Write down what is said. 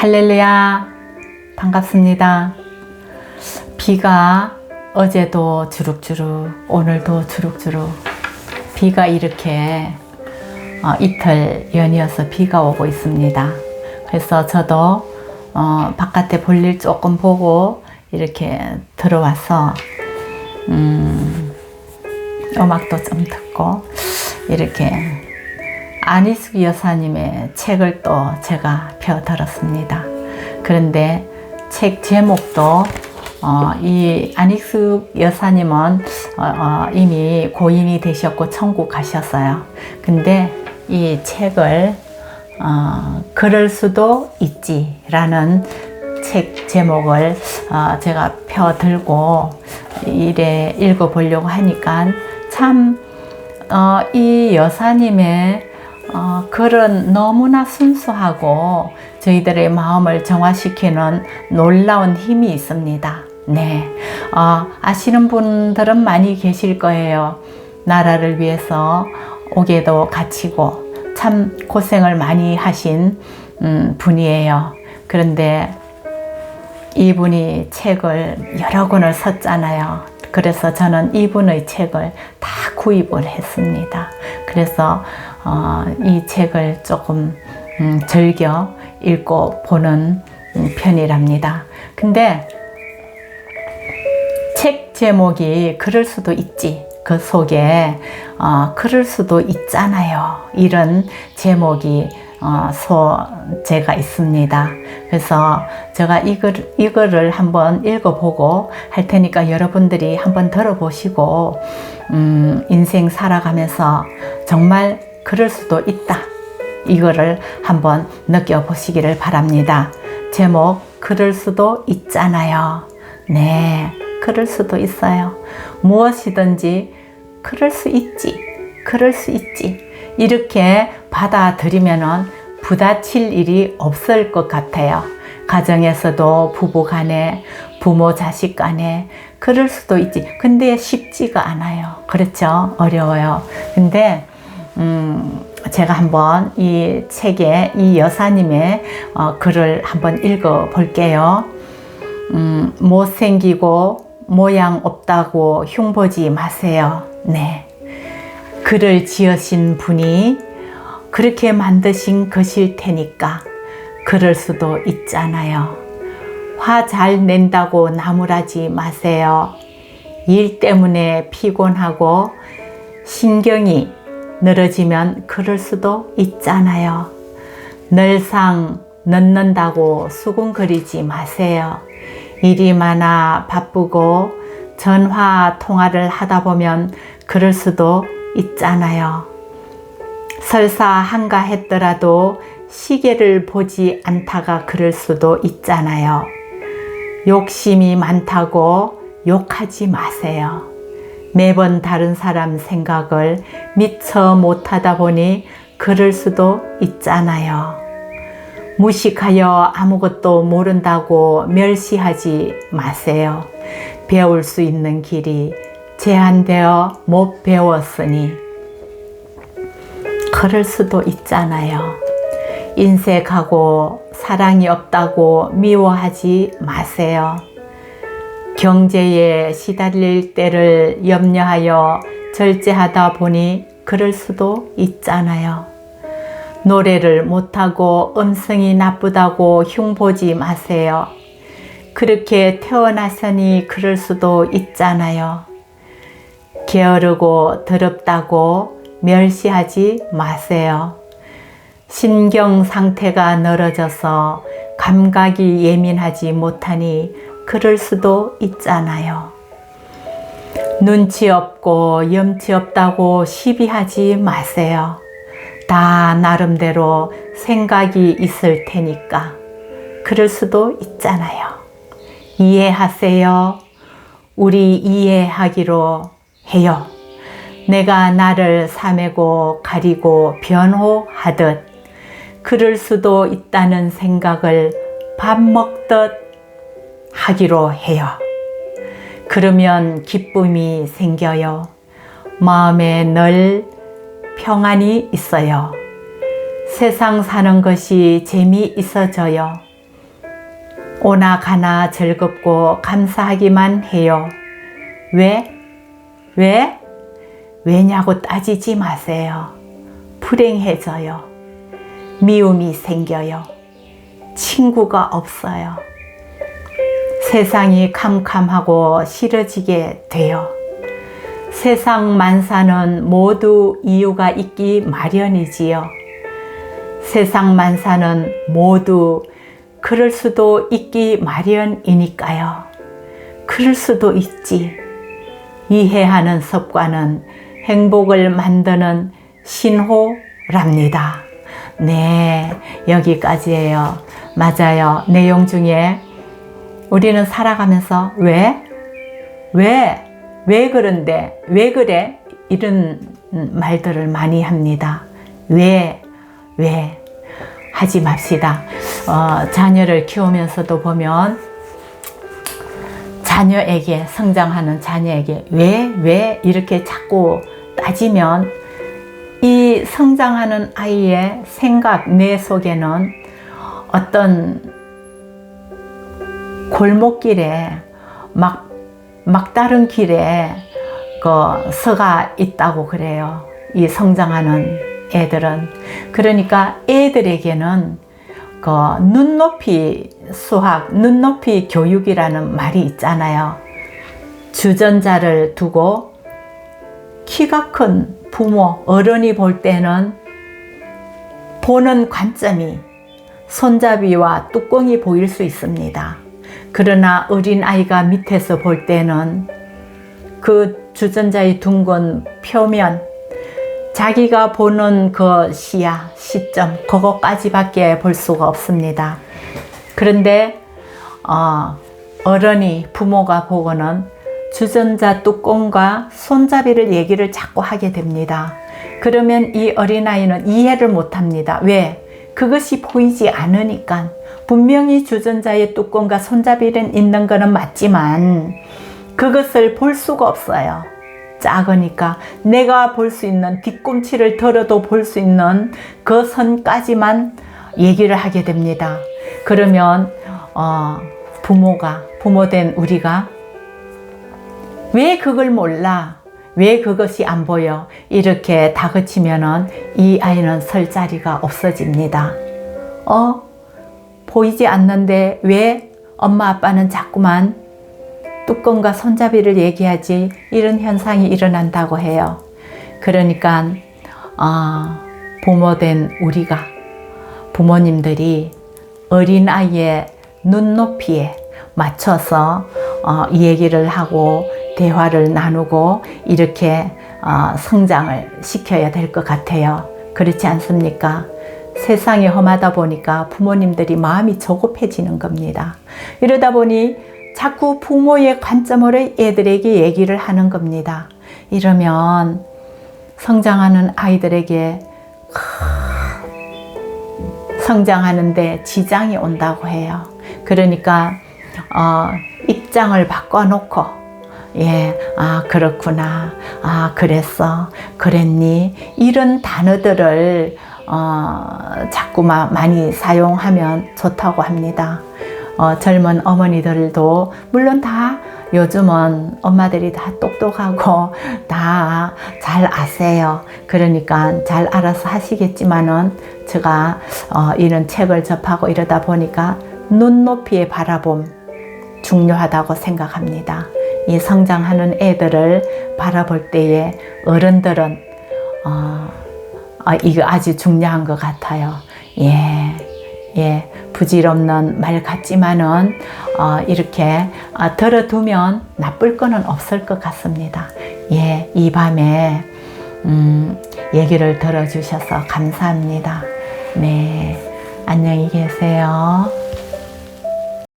할렐루야, 반갑습니다. 비가 어제도 주룩주룩, 오늘도 주룩주룩, 비가 이렇게 이틀 연이어서 비가 오고 있습니다. 그래서 저도 바깥에 볼일 조금 보고 이렇게 들어와서 음악도 좀 듣고 이렇게 안익숙 여사님의 책을 또 제가 펴들었습니다. 그런데 책 제목도 이 안익숙 여사님은 이미 고인이 되셨고 천국 가셨어요. 근데 이 책을 그럴 수도 있지 라는 책 제목을 제가 펴들고 이래 읽어보려고 하니까 참 이 여사님의 글은 너무나 순수하고 저희들의 마음을 정화시키는 놀라운 힘이 있습니다. 네, 아시는 분들은 많이 계실 거예요. 나라를 위해서 옥에도 갇히고 참 고생을 많이 하신 분이에요. 그런데 이분이 책을 여러 권을 썼잖아요. 그래서 저는 이분의 책을 다 구입을 했습니다. 그래서 이 책을 조금 즐겨 읽고 보는 편이랍니다. 근데 책 제목이 그럴 수도 있지, 그 속에 그럴 수도 있잖아요, 이런 제목이 소재가 있습니다. 그래서 제가 이거를 한번 읽어보고 할 테니까 여러분들이 한번 들어보시고 인생 살아가면서 정말 그럴 수도 있다, 이거를 한번 느껴보시기를 바랍니다. 제목 그럴 수도 있잖아요. 네, 그럴 수도 있어요. 무엇이든지 그럴 수 있지, 그럴 수 있지, 이렇게 받아들이면은 부딪힐 일이 없을 것 같아요. 가정에서도 부부 간에, 부모 자식 간에 그럴 수도 있지. 근데 쉽지가 않아요. 그렇죠? 어려워요. 근데 제가 한번 이 책에 이 여사님의 글을 한번 읽어 볼게요. 못생기고 모양 없다고 흉보지 마세요. 네, 글을 지으신 분이 그렇게 만드신 것일 테니까 그럴 수도 있잖아요. 화 잘 낸다고 나무라지 마세요. 일 때문에 피곤하고 신경이 늘어지면 그럴 수도 있잖아요. 늘상 늦는다고 수군거리지 마세요. 일이 많아 바쁘고 전화 통화를 하다 보면 그럴 수도 있잖아요. 설사 한가했더라도 시계를 보지 않다가 그럴 수도 있잖아요. 욕심이 많다고 욕하지 마세요. 매번 다른 사람 생각을 미처 못하다 보니 그럴 수도 있잖아요. 무식하여 아무것도 모른다고 멸시하지 마세요. 배울 수 있는 길이 제한되어 못 배웠으니 그럴 수도 있잖아요. 인색하고 사랑이 없다고 미워하지 마세요. 경제에 시달릴 때를 염려하여 절제하다 보니 그럴 수도 있잖아요. 노래를 못하고 음성이 나쁘다고 흉보지 마세요. 그렇게 태어났으니 그럴 수도 있잖아요. 게으르고 더럽다고 멸시하지 마세요. 신경 상태가 늘어져서 감각이 예민하지 못하니 그럴 수도 있잖아요. 눈치 없고 염치 없다고 시비하지 마세요. 다 나름대로 생각이 있을 테니까 그럴 수도 있잖아요. 이해하세요. 우리 이해하기로 해요. 내가 나를 사매고 가리고 변호하듯 그럴 수도 있다는 생각을 밥 먹듯 하기로 해요. 그러면 기쁨이 생겨요. 마음에 늘 평안이 있어요. 세상 사는 것이 재미있어져요. 오나 가나 즐겁고 감사하기만 해요. 왜? 왜? 왜냐고 따지지 마세요. 불행해져요. 미움이 생겨요. 친구가 없어요. 세상이 캄캄하고 싫어지게 돼요. 세상 만사는 모두 이유가 있기 마련이지요. 세상 만사는 모두 그럴 수도 있기 마련이니까요. 그럴 수도 있지. 이해하는 습관은 행복을 만드는 신호랍니다. 네, 여기까지예요. 맞아요. 내용 중에 우리는 살아가면서 왜 그런데, 왜 그래? 이런 말들을 많이 합니다. 왜 하지 맙시다. 자녀를 키우면서도 보면 자녀에게, 성장하는 자녀에게 왜 이렇게 자꾸 따지면 이 성장하는 아이의 생각, 뇌 속에는 어떤 골목길에 막다른 길에 그 서가 있다고 그래요. 이 성장하는 애들은. 그러니까 애들에게는 그 눈높이 수학, 눈높이 교육이라는 말이 있잖아요. 주전자를 두고 키가 큰 부모, 어른이 볼 때는 보는 관점이 손잡이와 뚜껑이 보일 수 있습니다. 그러나 어린아이가 밑에서 볼 때는 그 주전자의 둥근 표면, 자기가 보는 그 시야, 시점, 그거까지밖에 볼 수가 없습니다. 그런데 어른이, 부모가 보고는 주전자 뚜껑과 손잡이를 얘기를 자꾸 하게 됩니다. 그러면 이 어린아이는 이해를 못합니다. 왜? 그것이 보이지 않으니까. 분명히 주전자의 뚜껑과 손잡이는 있는 거는 맞지만 그것을 볼 수가 없어요. 작으니까. 내가 볼 수 있는, 뒤꿈치를 들어도 볼 수 있는 그 선까지만 얘기를 하게 됩니다. 그러면 부모된 우리가 왜 그걸 몰라? 왜 그것이 안 보여? 이렇게 다그치면은 이 아이는 설 자리가 없어집니다. 보이지 않는데 왜 엄마 아빠는 자꾸만 뚜껑과 손잡이를 얘기하지? 이런 현상이 일어난다고 해요. 그러니까 부모된 우리가, 부모님들이 어린아이의 눈높이에 맞춰서 얘기를 하고 대화를 나누고 이렇게 성장을 시켜야 될 것 같아요. 그렇지 않습니까? 세상이 험하다 보니까 부모님들이 마음이 조급해지는 겁니다. 이러다 보니 자꾸 부모의 관점으로 애들에게 얘기를 하는 겁니다. 이러면 성장하는 아이들에게 성장하는데 지장이 온다고 해요. 그러니까 입장을 바꿔놓고 그렇구나, 그랬어, 그랬니, 이런 단어들을 자꾸만 많이 사용하면 좋다고 합니다. 젊은 어머니들도 물론 다 요즘은 엄마들이 다 똑똑하고 다 잘 아세요. 그러니까 잘 알아서 하시겠지만은 제가 이런 책을 접하고 이러다 보니까 눈높이의 바라봄 중요하다고 생각합니다. 이 성장하는 애들을 바라볼 때에 어른들은 이거 아주 중요한 것 같아요. 부질없는 말 같지만은 이렇게 들어두면 나쁠 거는 없을 것 같습니다. 이 밤에 얘기를 들어주셔서 감사합니다. 네, 안녕히 계세요.